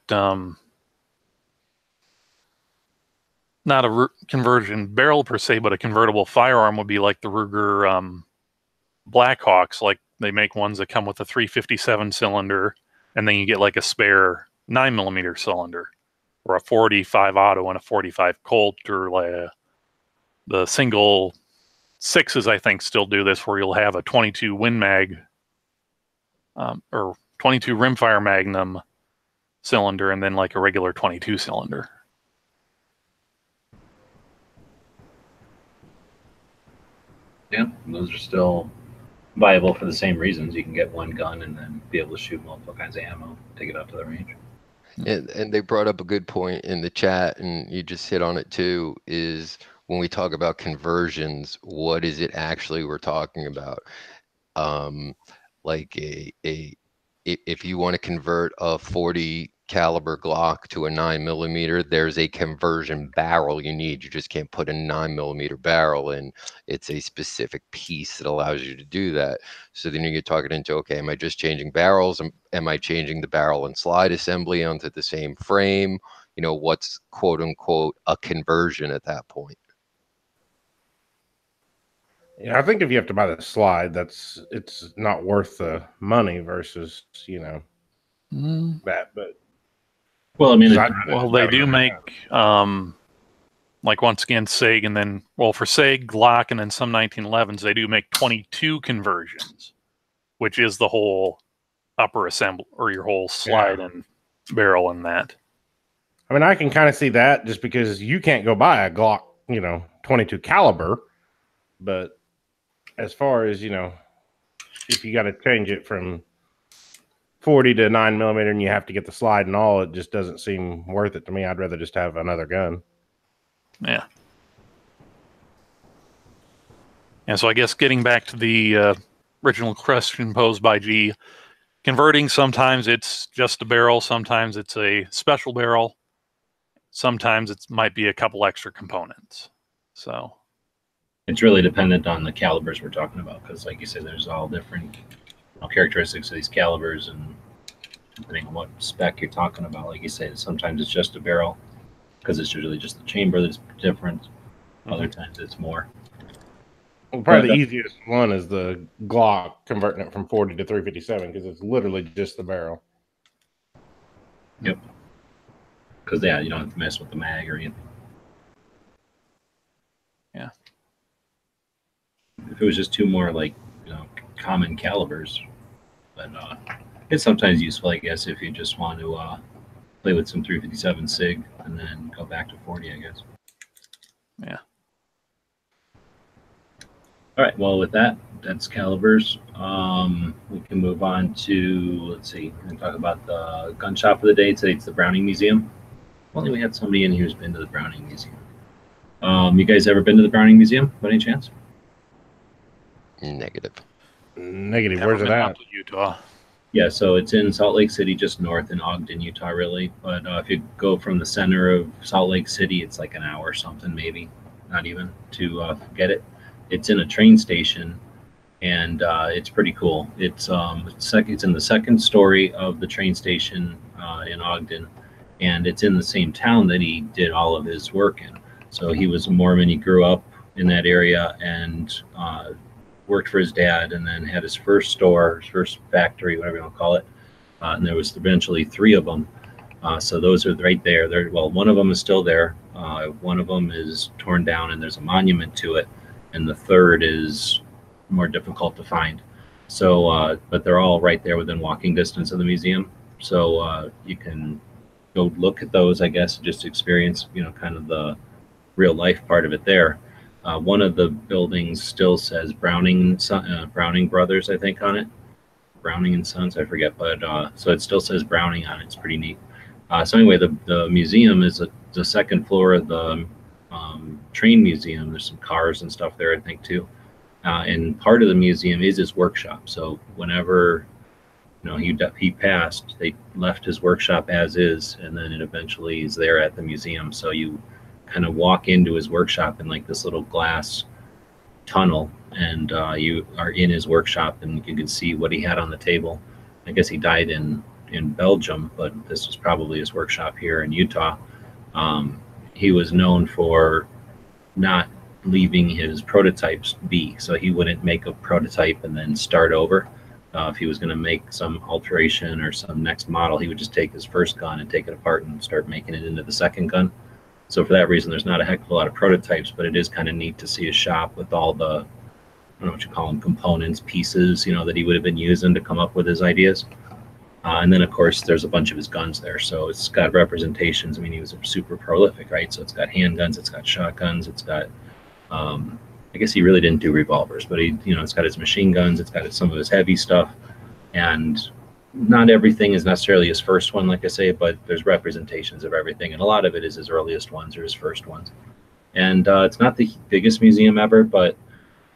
Not a conversion barrel per se, but a convertible firearm would be like the Ruger Blackhawks. Like they make ones that come with a 357 cylinder, and then you get like a spare 9 millimeter cylinder, or a 45 auto and a 45 Colt, or like the single 6s, I think, still do this, where you'll have a 22 Win Mag or 22 rimfire Magnum cylinder, and then like a regular 22 cylinder. Yeah, those are still viable for the same reasons. You can get one gun and then be able to shoot multiple kinds of ammo, take it out to the range. And they brought up a good point in the chat, and you just hit on it too, is when we talk about conversions, what is it actually we're talking about? Like if you want to convert a 40 caliber Glock to a 9 millimeter, there's a conversion barrel you need. You just can't put a 9 millimeter barrel in. It's a specific piece that allows you to do that. So then you get talking into, okay, am I just changing barrels? Am I changing the barrel and slide assembly onto the same frame? What's quote unquote a conversion at that point? Yeah, I think if you have to buy the slide, it's not worth the money versus, that. But well, I mean, they do make like like once again SIG, and then for SIG, Glock, and then some 1911s, they do make 22 conversions, which is the whole upper assembly or your whole slide and barrel and that. I mean, I can kind of see that just because you can't go buy a Glock, 22 caliber. But as far as, if you got to change it from 40 to 9mm and you have to get the slide and all, it just doesn't seem worth it to me. I'd rather just have another gun. Yeah. And so I guess getting back to the original question posed by G, converting, sometimes it's just a barrel, sometimes it's a special barrel, sometimes it might be a couple extra components. So it's really dependent on the calibers we're talking about, because like you said, there's all different characteristics of these calibers, and depending on what spec you're talking about, like you said, sometimes it's just a barrel because it's usually just the chamber that's different. Other times it's more. Well, probably the easiest one is the Glock, converting it from 40 to 357, because it's literally just the barrel. Yep. Because you don't have to mess with the mag or anything. Yeah. If it was just two more common calibers, but it's sometimes useful, I guess, if you just want to play with some 357 SIG and then go back to 40, I guess. Yeah. All right. Well, with that's calibers. We can move on to, let's see, we're going to talk about the gun shop of the day. Today it's the Browning Museum. Only we had somebody in here who's been to the Browning Museum. You guys ever been to the Browning Museum by any chance? Negative. Where's it at? Utah. Yeah, so it's in Salt Lake City, just north in Ogden, Utah, really. But if you go from the center of Salt Lake City, it's like an hour or something, maybe, not even, to get it. It's in a train station, and it's pretty cool. It's in the second story of the train station in Ogden, and it's in the same town that he did all of his work in. So he was a Mormon. He grew up in that area and worked for his dad, and then had his first store, his first factory, whatever you want to call it. And there was eventually 3 of them. So those are right there. Well, one of them is still there. One of them is torn down, and there's a monument to it. And the third is more difficult to find. So, but they're all right there within walking distance of the museum. So you can go look at those, I guess, just experience, kind of the real life part of it there. One of the buildings still says Browning Brothers, I think, on it. Browning and Sons, I forget, but so it still says Browning on it. It's pretty neat. So anyway, the museum is the second floor of the train museum. There's some cars and stuff there, I think, too. And part of the museum is his workshop. So whenever he passed, they left his workshop as is, and then it eventually is there at the museum. So you kind of walk into his workshop in like this little glass tunnel, and you are in his workshop, and you can see what he had on the table. I guess he died in Belgium, but this was probably his workshop here in Utah. He was known for not leaving his prototypes be, so he wouldn't make a prototype and then start over. If he was going to make some alteration or some next model, he would just take his first gun and take it apart and start making it into the second gun. So for that reason, there's not a heck of a lot of prototypes, but it is kind of neat to see a shop with all the, I don't know what you call them, components, pieces, that he would have been using to come up with his ideas. And then, of course, there's a bunch of his guns there. So it's got representations. I mean, he was super prolific, right? So it's got handguns, it's got shotguns, it's got, I guess he really didn't do revolvers, but it's got his machine guns, it's got some of his heavy stuff. And not everything is necessarily his first one, like I say, but there's representations of everything. And a lot of it is his earliest ones or his first ones. And it's not the biggest museum ever, but,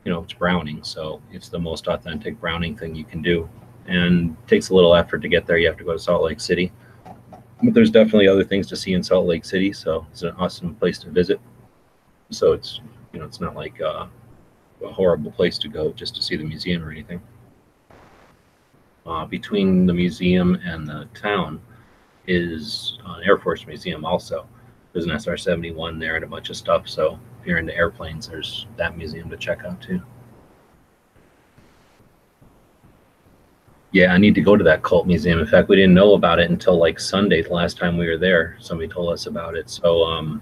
it's Browning. So it's the most authentic Browning thing you can do. And it takes a little effort to get there. You have to go to Salt Lake City. But there's definitely other things to see in Salt Lake City. So it's an awesome place to visit. So it's, it's not like a horrible place to go just to see the museum or anything. Between the museum and the town is an Air Force museum also. There's an SR-71 there and a bunch of stuff. So if you're into airplanes, there's that museum to check out too. Yeah, I need to go to that cult museum. In fact, we didn't know about it until like Sunday, the last time we were there. Somebody told us about it. So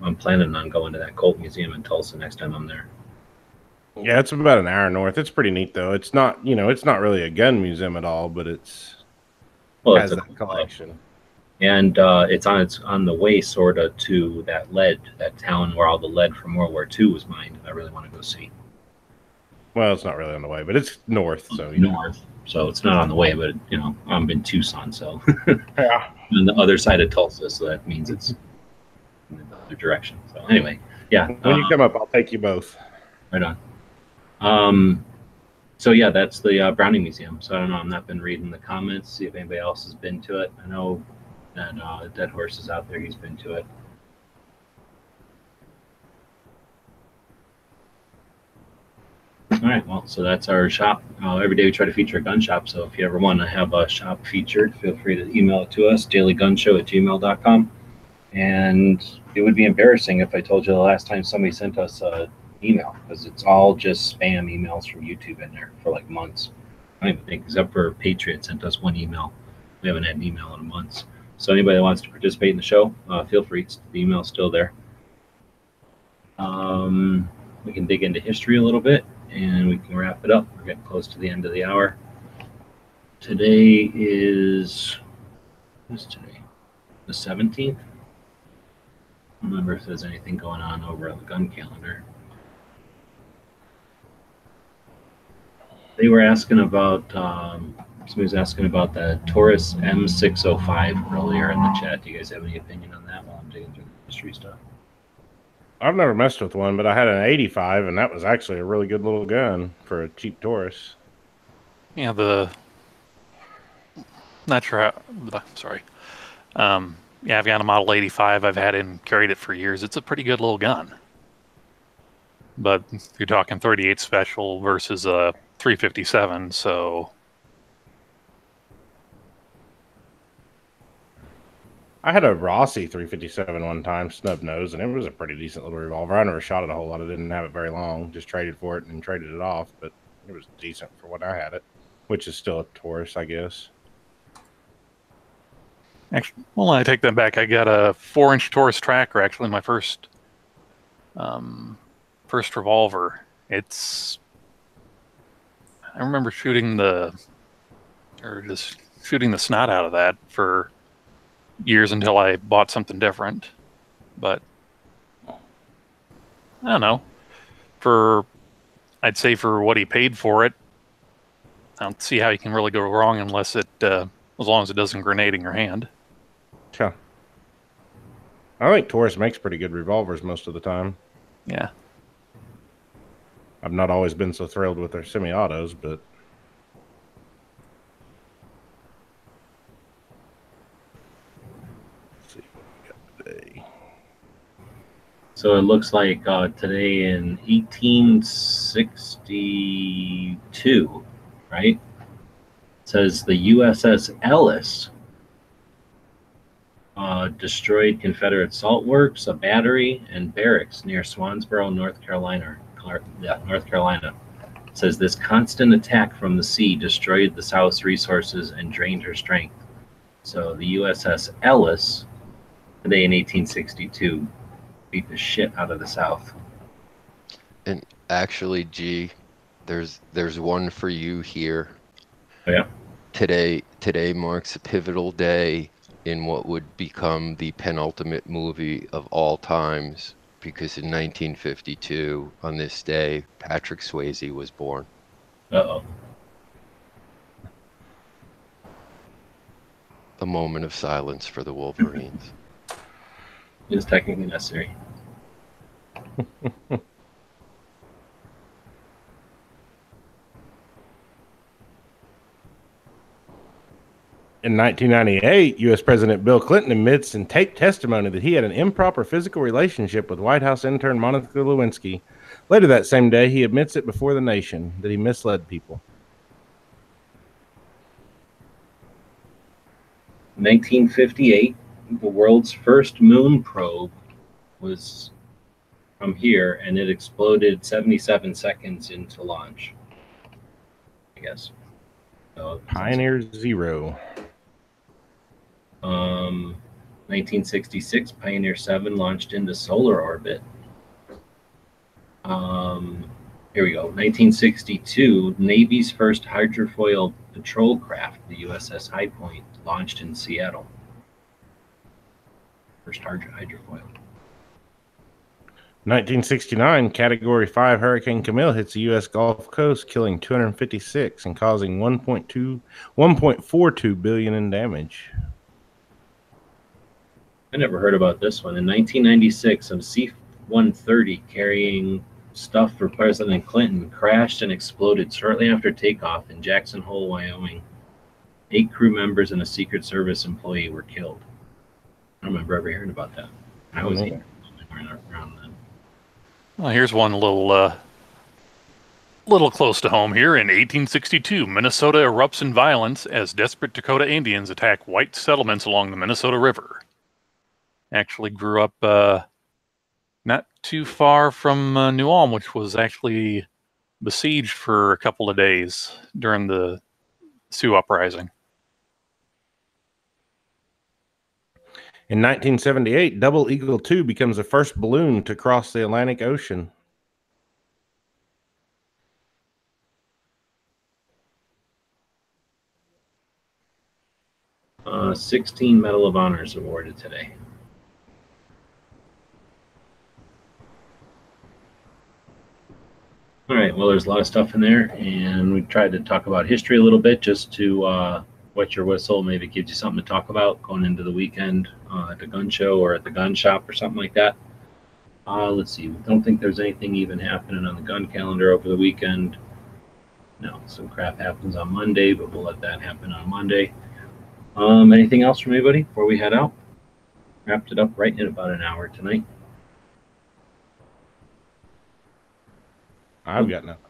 I'm planning on going to that Colt Museum in Tulsa next time I'm there. Yeah, it's about an hour north. It's pretty neat though. It's not, it's not really a gun museum at all, but it's has It's that collection. And it's on the way sort of to that town where all the lead from World War II was mined. I really want to go see. Well, it's not really on the way, but it's north, so north. So it's not on the way, but I'm in Tucson, so yeah, on the other side of Tulsa, so that means it's in the other direction. So anyway, yeah. When you come up, I'll take you both. Right on. So yeah, that's the Browning Museum. So I don't know. I've not been reading the comments, see if anybody else has been to it. I know that Dead Horse is out there. He's been to it. All right, well, so that's our shop. Every day we try to feature a gun shop. So if you ever want to have a shop featured, feel free to email it to us, dailygunshow@gmail.com. And it would be embarrassing if I told you the last time somebody sent us an email, because it's all just spam emails from YouTube in there for like months. I don't even think, except for Patriot sent us one email. We haven't had an email in months. So anybody that wants to participate in the show, feel free. The email's still there. We can dig into history a little bit, and we can wrap it up. We're getting close to the end of the hour. Today is, what's today? The 17th? I don't remember if there's anything going on over on the gun calendar. They were asking about, somebody was asking about the Taurus M605 earlier in the chat. Do you guys have any opinion on that while I'm digging through the history stuff? I've never messed with one, but I had an 85, and that was actually a really good little gun for a cheap Taurus. Yeah, not sure how, sorry. Yeah, I've got a Model 85. I've had it and carried it for years. It's a pretty good little gun. But you're talking 38 special versus a 357, so... I had a Rossi 357 one time, snub nose, and it was a pretty decent little revolver. I never shot it a whole lot. I didn't have it very long. Just traded for it and traded it off, but it was decent for when I had it, which is still a Taurus, I guess. Actually, well, I take that back. I got a 4-inch Taurus tracker, actually, my first revolver. I remember shooting the snot out of that for years until I bought something different. But I don't know. I'd say for what he paid for it, I don't see how you can really go wrong unless as long as it doesn't grenade in your hand. Yeah. I think Taurus makes pretty good revolvers most of the time. Yeah. I've not always been so thrilled with their semi-autos, but... Let's see what we got today. So it looks like today in 1862, right? It says the USS Ellis destroyed Confederate salt works, a battery, and barracks near Swansboro, North Carolina. North Carolina. It says this constant attack from the sea destroyed the South's resources and drained her strength. So the USS Ellis, today in 1862, beat the shit out of the South. And actually, G, there's one for you here. Oh, yeah. Today marks a pivotal day in what would become the penultimate movie of all times, because in 1952, on this day, Patrick Swayze was born. Uh-oh. A moment of silence for the Wolverines. It is technically necessary. In 1998, U.S. President Bill Clinton admits in taped testimony that he had an improper physical relationship with White House intern Monica Lewinsky. Later that same day, he admits it before the nation that he misled people. 1958, the world's first moon probe was from here, and it exploded 77 seconds into launch, I guess. So, Pioneer 0. 1966, Pioneer 7 launched into solar orbit. Here we go. 1962, Navy's first hydrofoil patrol craft, the USS High Point, launched in Seattle. First hydrofoil. 1969, Category 5 Hurricane Camille hits the U.S. Gulf Coast, killing 256 and causing 1.42 billion in damage. I never heard about this one. In 1996, a C-130 carrying stuff for President Clinton crashed and exploded shortly after takeoff in Jackson Hole, Wyoming. 8 crew members and a Secret Service employee were killed. I don't remember ever hearing about that. I was around then. Well, here's one little close to home here. In 1862, Minnesota erupts in violence as desperate Dakota Indians attack white settlements along the Minnesota River. Actually grew up not too far from New Ulm, which was actually besieged for a couple of days during the Sioux Uprising. In 1978, Double Eagle 2 becomes the first balloon to cross the Atlantic Ocean. Uh, 16 Medal of Honors awarded today. All right, well, there's a lot of stuff in there, and we tried to talk about history a little bit just to wet your whistle. Maybe it gives you something to talk about going into the weekend at the gun show or at the gun shop or something like that. Let's see. I don't think there's anything even happening on the gun calendar over the weekend. No, some crap happens on Monday, but we'll let that happen on Monday. Anything else from anybody before we head out? Wrapped it up right in about an hour tonight. I've got nothing.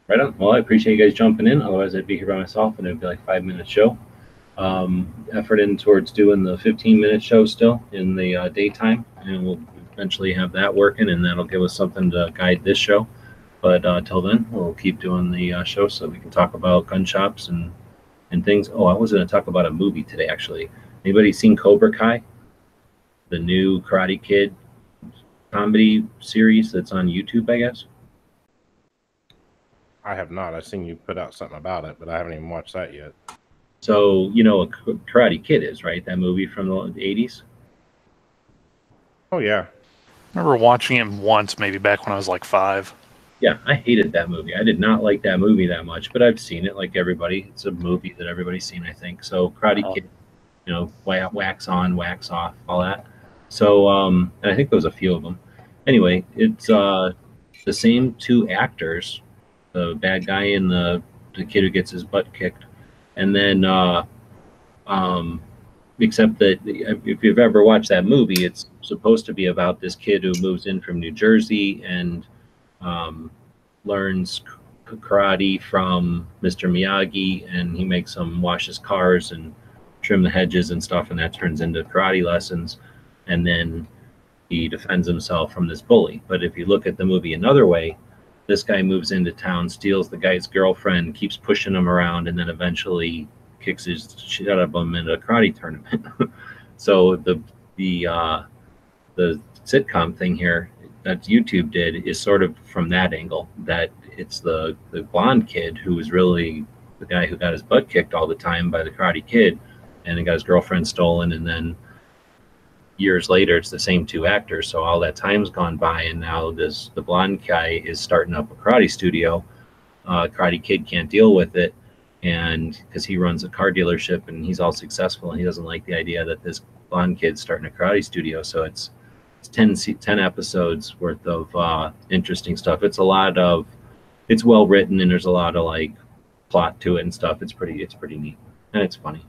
Right on. Well, I appreciate you guys jumping in. Otherwise, I'd be here by myself, and it'd be like a 5-minute show. Effort in towards doing the 15-minute show still in the daytime, and we'll eventually have that working, and that'll give us something to guide this show. But till then, we'll keep doing the show so we can talk about gun shops and things. Oh, I was going to talk about a movie today, actually. Anybody seen Cobra Kai? The new Karate Kid comedy series that's on YouTube, I guess. I have not. I've seen you put out something about it, but I haven't even watched that yet. So, you know what Karate Kid is, right? That movie from the 80s? Oh, yeah. I remember watching it once, maybe back when I was like 5. Yeah, I hated that movie. I did not like that movie that much, but I've seen it like everybody. It's a movie that everybody's seen, I think. So Karate Kid, you know, wax on, wax off, all that. So, and I think there was a few of them. Anyway, it's the same 2 actors, the bad guy and the kid who gets his butt kicked. And then, except that if you've ever watched that movie, it's supposed to be about this kid who moves in from New Jersey and learns karate from Mr. Miyagi, and he makes him wash his cars and trim the hedges and stuff, and that turns into karate lessons. And then he defends himself from this bully. But if you look at the movie another way, this guy moves into town, steals the guy's girlfriend, keeps pushing him around, and then eventually kicks his shit out of him in a karate tournament. So the sitcom thing here that YouTube did is sort of from that angle, that it's the blonde kid who was really the guy who got his butt kicked all the time by the Karate Kid, and he got his girlfriend stolen, and then years later it's the same 2 actors. So all that time's gone by, and now the blonde guy is starting up a karate studio. Karate Kid can't deal with it, and because he runs a car dealership and he's all successful, and he doesn't like the idea that this blonde kid's starting a karate studio. So it's 10 episodes worth of interesting stuff. It's well written, and there's a lot of like plot to it and stuff. It's pretty neat, and it's funny.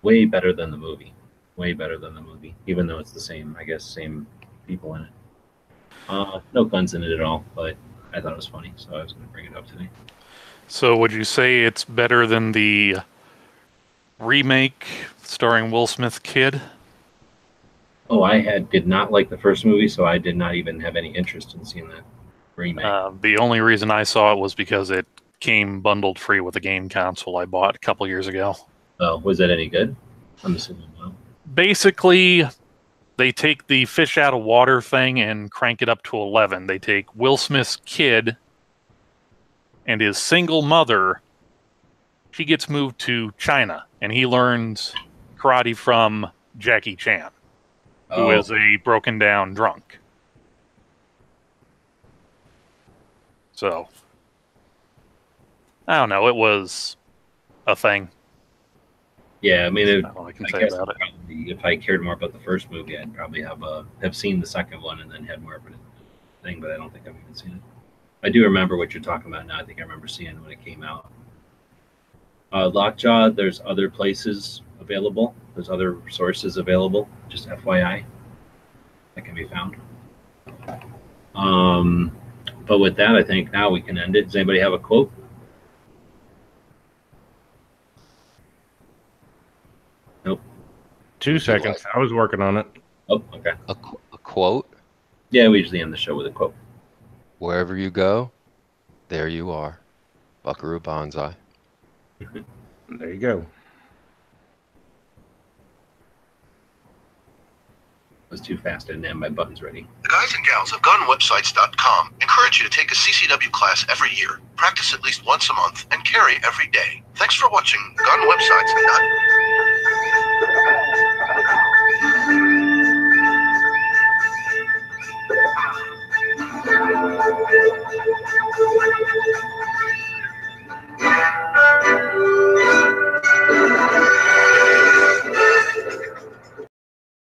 Way better than the movie. Way better than the movie, even though it's the same people in it. No guns in it at all, but I thought it was funny, so I was going to bring it up today. So would you say it's better than the remake starring Will Smith's kid? Oh, did not like the first movie, so I did not even have any interest in seeing that remake. The only reason I saw it was because it came bundled free with a game console I bought a couple years ago. Oh, was that any good? I'm assuming no. Basically, they take the fish out of water thing and crank it up to 11. They take Will Smith's kid and his single mother. She gets moved to China, and he learns karate from Jackie Chan, who is a broken down drunk. So, I don't know. It was a thing. Yeah, I mean, That's all I can I say guess about it. probably, if I cared more about the first movie, I'd probably have seen the second one and then had more of a thing. But I don't think I've even seen it. I do remember what you're talking about now. I think I remember seeing when it came out. Lockjaw, there's other places available. There's other sources available. Just FYI, that can be found. But with that, I think now we can end it. Does anybody have a quote? Nope. 2 seconds. I was working on it. Oh, okay. A quote? Yeah, we usually end the show with a quote. Wherever you go, there you are. Buckaroo Banzai. There you go. It was too fast. I didn't have my buttons ready. The guys and gals of gunwebsites.com encourage you to take a CCW class every year, practice at least once a month, and carry every day. Thanks for watching gunwebsites.com.